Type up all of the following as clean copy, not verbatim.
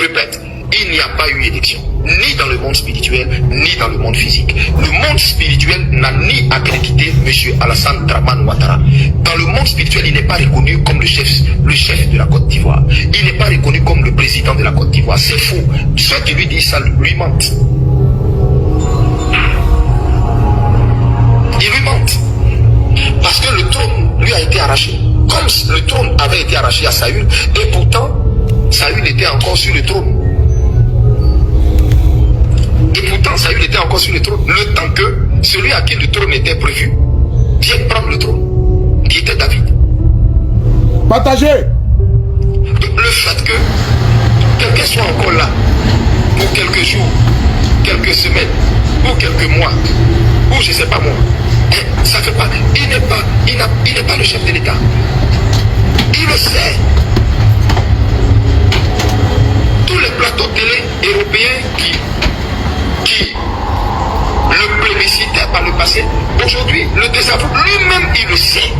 Répète, il n'y a pas eu élection, ni dans le monde spirituel, ni dans le monde physique. Le monde spirituel n'a ni accrédité M. Alassane Dramane Ouattara. Dans le monde spirituel, il n'est pas reconnu comme le chef de la Côte d'Ivoire. Il n'est pas reconnu comme le président de la Côte d'Ivoire. C'est faux. Ceux qui lui disent ça lui mentent. Il lui mentent. Parce que le trône lui a été arraché. Comme le trône avait été arraché à Saül, et pourtant, Saül était encore sur le trône. Et pourtant, Saül était encore sur le trône. Le temps que celui à qui le trône était prévu vienne prendre le trône, qui était David. Partagez. Donc, le fait que quelqu'un soit encore là pour quelques jours, quelques semaines, ou quelques mois, ou je ne sais pas moi, ça fait pas. Il n'est pas le chef de l'État. Il le sait. Tous les plateaux télé européens qui le plébiscitaient par le passé, aujourd'hui le désavouent. Lui-même, il le sait.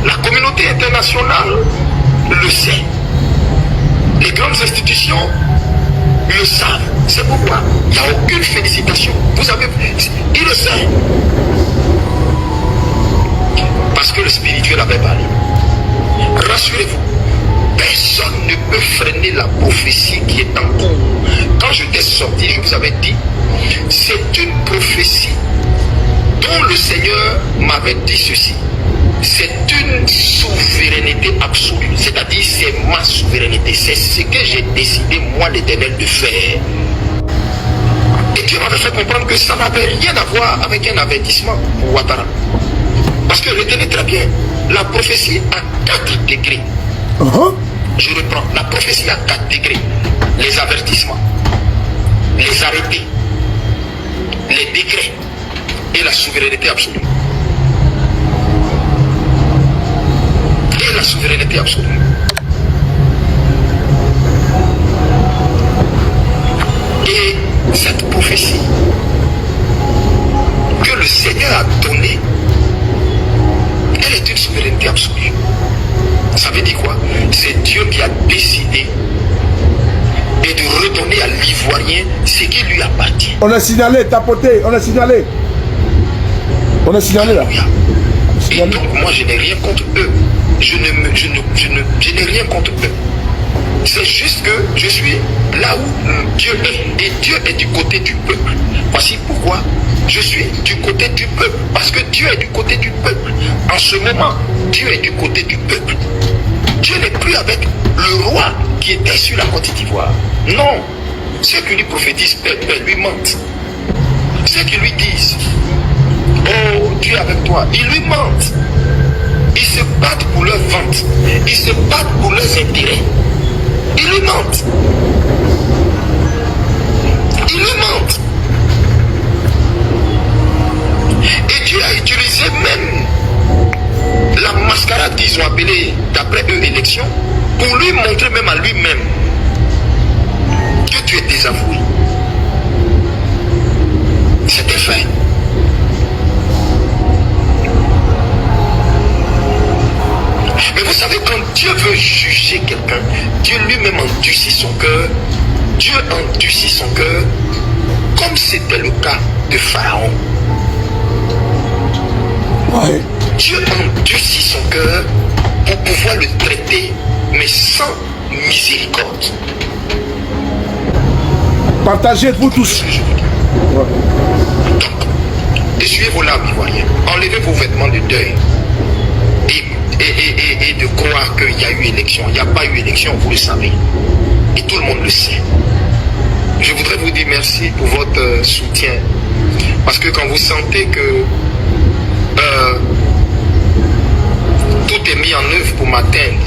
La communauté internationale le sait. Les grandes institutions le savent. C'est pourquoi il n'y a aucune félicitation. Vous avez, il le sait. Parce que le spirituel avait parlé. Rassurez-vous, personne ne peut freiner la prophétie qui est en cours. Quand je t'ai sorti, je vous avais dit, c'est une prophétie dont le Seigneur m'avait dit ceci. C'est une souveraineté absolue, c'est-à-dire c'est ma souveraineté, c'est ce que j'ai décidé moi l'Éternel de faire. Et Dieu m'avait fait comprendre que ça n'avait rien à voir avec un avertissement pour Ouattara. Parce que retenez très bien, la prophétie a 4 degrés. Je reprends, la prophétie a 4 degrés. Les avertissements, les arrêtés, les décrets et la souveraineté absolue. Et la souveraineté absolue. Et cette prophétie que le Seigneur a donnée, elle est une souveraineté absolue. Ça veut dire quoi? C'est Dieu qui a décidé et de redonner à l'Ivoirien ce qui lui appartient. On a signalé, tapoté, on a signalé. On a signalé là. Et donc moi je n'ai rien contre eux. Je n'ai rien contre eux. C'est juste que je suis là où Dieu est. Et Dieu est du côté du peuple. Voici pourquoi je suis du côté du peuple. Parce que Dieu est du côté du peuple. En ce moment, Dieu est du côté du peuple. Dieu n'est plus avec le roi qui était sur la Côte d'Ivoire. Non. Ceux qui lui prophétisent lui mentent. Ceux qui lui disent, oh, Dieu est avec toi, ils lui mentent. Ils se battent pour leur vente. Ils se battent pour leurs intérêts. Ils lui mentent. Ils lui mentent. Et Dieu a utilisé même la mascarade qu'ils ont appelée, d'après eux, élection, pour lui montrer même à lui-même que tu es désavoué. C'était fait. Mais vous savez, quand Dieu veut juger quelqu'un, Dieu lui-même endurcit son cœur. Dieu endurcit son cœur, comme c'était le cas de Pharaon. Ouais. Dieu endurcit son cœur pour pouvoir le traiter, mais sans miséricorde. Partagez vous tous. Donc, essuyez vos larmes ivoiriens, enlevez vos vêtements de deuil et de croire qu'il y a eu élection. Il n'y a pas eu élection, vous le savez. Et tout le monde le sait. Je voudrais vous dire merci pour votre soutien. Parce que quand vous sentez que tout est mis en œuvre pour m'atteindre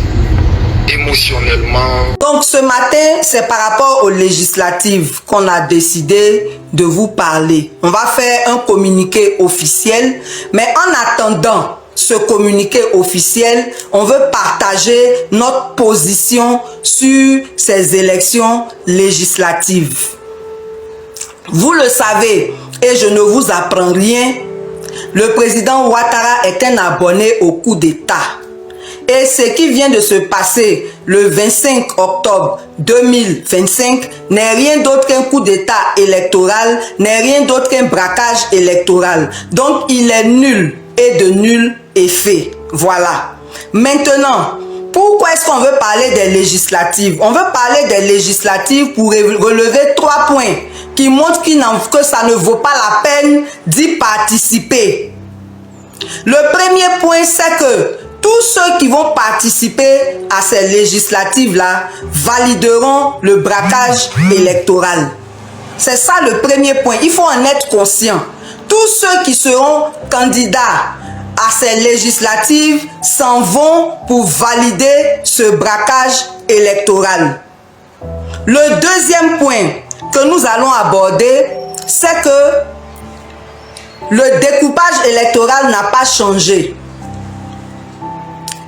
émotionnellement. Donc ce matin, c'est par rapport aux législatives qu'on a décidé de vous parler. On va faire un communiqué officiel, mais en attendant ce communiqué officiel, on veut partager notre position sur ces élections législatives. Vous le savez, et je ne vous apprends rien, le président Ouattara est un abonné au coup d'État. Et ce qui vient de se passer le 25 octobre 2025 n'est rien d'autre qu'un coup d'État électoral, n'est rien d'autre qu'un braquage électoral. Donc il est nul et de nul effet. Voilà. Maintenant, pourquoi est-ce qu'on veut parler des législatives? On veut parler des législatives pour relever 3 points qui montrent que ça ne vaut pas la peine d'y participer. Le premier point, c'est que tous ceux qui vont participer à ces législatives-là valideront le braquage électoral. C'est ça le premier point. Il faut en être conscient. Tous ceux qui seront candidats à ces législatives s'en vont pour valider ce braquage électoral. Le deuxième point que nous allons aborder, c'est que le découpage électoral n'a pas changé.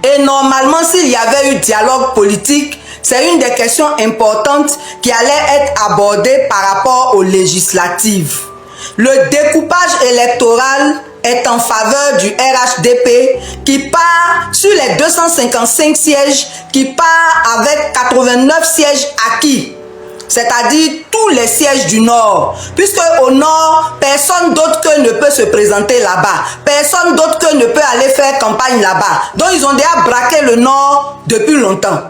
Et normalement, s'il y avait eu dialogue politique, c'est une des questions importantes qui allait être abordée par rapport aux législatives. Le découpage électoral est en faveur du RHDP qui part sur les 255 sièges, qui part avec 89 sièges acquis. C'est-à-dire tous les sièges du Nord. Puisque au Nord, personne d'autre que ne peut se présenter là-bas. Personne d'autre que ne peut aller faire campagne là-bas. Donc ils ont déjà braqué le Nord depuis longtemps.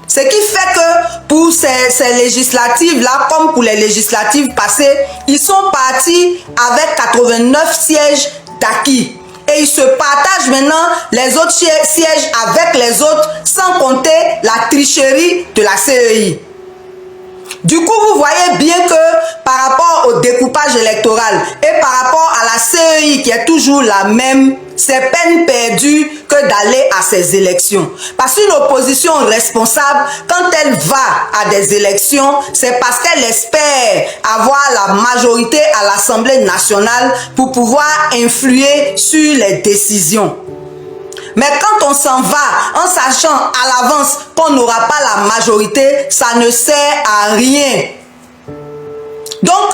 Ce qui fait que pour ces législatives-là, comme pour les législatives passées, ils sont partis avec 89 sièges d'acquis. Et ils se partagent maintenant les autres sièges avec les autres, sans compter la tricherie de la CEI. Du coup, vous voyez bien que par rapport au découpage électoral et par rapport à la CEI qui est toujours la même, c'est peine perdue que d'aller à ces élections. Parce qu'une opposition responsable, quand elle va à des élections, c'est parce qu'elle espère avoir la majorité à l'Assemblée nationale pour pouvoir influer sur les décisions. Mais quand on s'en va en sachant à l'avance qu'on n'aura pas la majorité, ça ne sert à rien. Donc,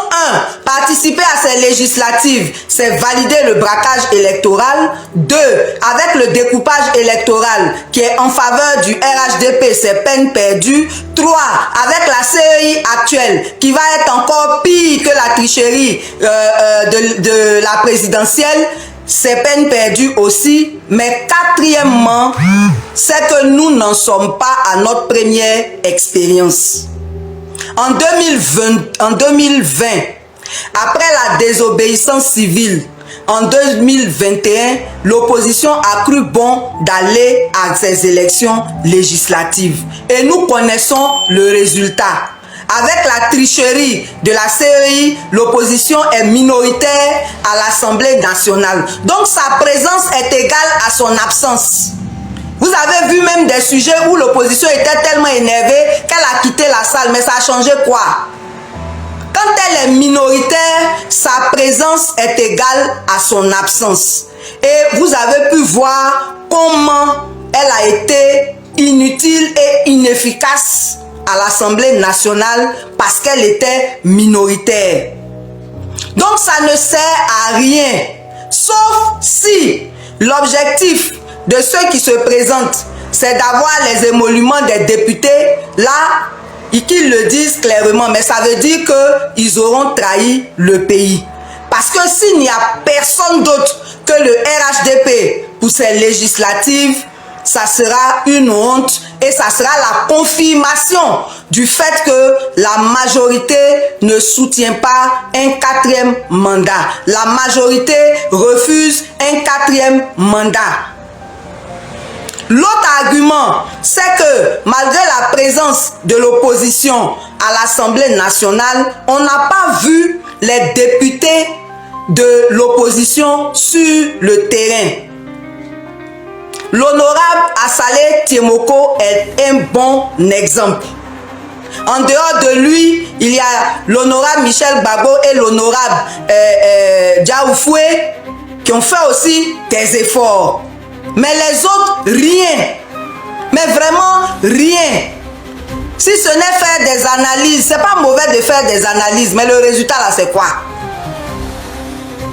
participer à ces législatives, c'est valider le braquage électoral. 2, avec le découpage électoral qui est en faveur du RHDP, c'est peine perdue. 3, avec la CEI actuelle qui va être encore pire que la tricherie de la présidentielle, c'est peine perdue aussi. Mais quatrièmement, c'est que nous n'en sommes pas à notre première expérience. En 2020, après la désobéissance civile, en 2021, l'opposition a cru bon d'aller à ces élections législatives. Et nous connaissons le résultat. Avec la tricherie de la CEI, l'opposition est minoritaire à l'Assemblée nationale. Donc sa présence est égale à son absence. Vous avez vu même des sujets où l'opposition était tellement énervée qu'elle a quitté la salle. Mais ça a changé quoi? Quand elle est minoritaire, sa présence est égale à son absence. Et vous avez pu voir comment elle a été inutile et inefficace à l'Assemblée nationale parce qu'elle était minoritaire. Donc ça ne sert à rien, sauf si l'objectif de ceux qui se présentent, c'est d'avoir les émoluments des députés, là, qu'ils le disent clairement, mais ça veut dire qu'ils auront trahi le pays. Parce que s'il n'y a personne d'autre que le RHDP pour ces législatives, ça sera une honte et ça sera la confirmation du fait que la majorité ne soutient pas un 4e mandat. La majorité refuse un 4e mandat. L'autre argument, c'est que malgré la présence de l'opposition à l'Assemblée nationale, on n'a pas vu les députés de l'opposition sur le terrain. L'honorable Assalé Tiemoko est un bon exemple. En dehors de lui, il y a l'honorable Michel Gbagbo et l'honorable Diaoufoué qui ont fait aussi des efforts. Mais les autres, rien. Mais vraiment rien. Si ce n'est faire des analyses, c'est pas mauvais de faire des analyses, mais le résultat là, c'est quoi?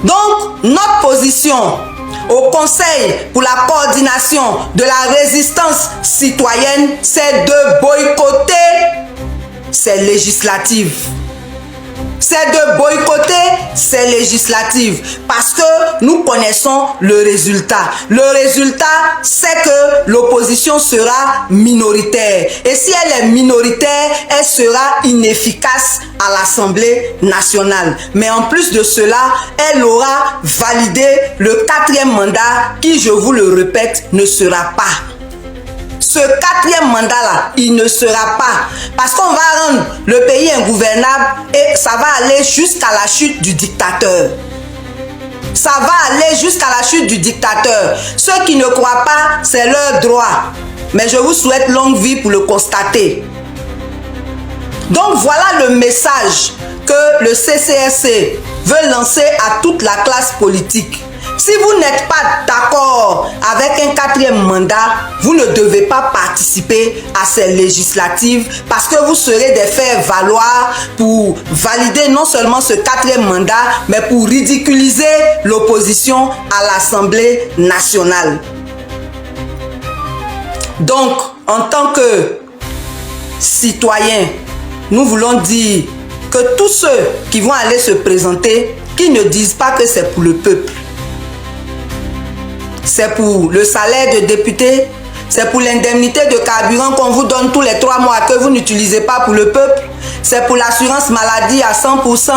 Donc, notre position au Conseil pour la coordination de la résistance citoyenne, c'est de boycotter ces législatives. C'est de boycotter ces législatives parce que nous connaissons le résultat. Le résultat, c'est que l'opposition sera minoritaire. Et si elle est minoritaire, elle sera inefficace à l'Assemblée nationale. Mais en plus de cela, elle aura validé le 4e mandat qui, je vous le répète, ne sera pas. Ce 4e mandat-là, il ne sera pas. Parce qu'on va rendre le pays ingouvernable et ça va aller jusqu'à la chute du dictateur. Ça va aller jusqu'à la chute du dictateur. Ceux qui ne croient pas, c'est leur droit. Mais je vous souhaite longue vie pour le constater. Donc voilà le message que le CCRC veut lancer à toute la classe politique. Si vous n'êtes pas d'accord avec un 4e mandat, vous ne devez pas participer à ces législatives parce que vous serez des faire-valoir pour valider non seulement ce 4e mandat, mais pour ridiculiser l'opposition à l'Assemblée nationale. Donc, en tant que citoyens, nous voulons dire que tous ceux qui vont aller se présenter, qui ne disent pas que c'est pour le peuple. C'est pour le salaire de député, c'est pour l'indemnité de carburant qu'on vous donne tous les 3 mois que vous n'utilisez pas pour le peuple, c'est pour l'assurance maladie à 100%,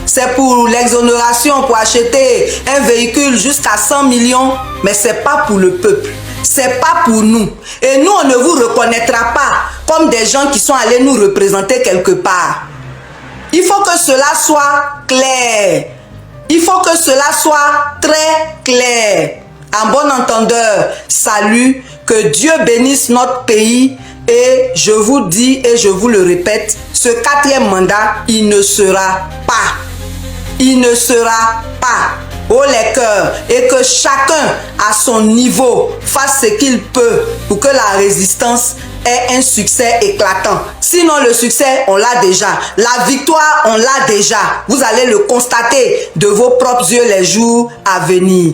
c'est pour l'exonération pour acheter un véhicule jusqu'à 100 millions, mais c'est pas pour le peuple, c'est pas pour nous. Et nous, on ne vous reconnaîtra pas comme des gens qui sont allés nous représenter quelque part. Il faut que cela soit clair. Il faut que cela soit très clair. En bon entendeur, salut, que Dieu bénisse notre pays et je vous dis et je vous le répète, ce 4e mandat, il ne sera pas. Il ne sera pas. Oh les cœurs, et que chacun à son niveau fasse ce qu'il peut pour que la résistance ait un succès éclatant. Sinon le succès, on l'a déjà. La victoire, on l'a déjà. Vous allez le constater de vos propres yeux les jours à venir.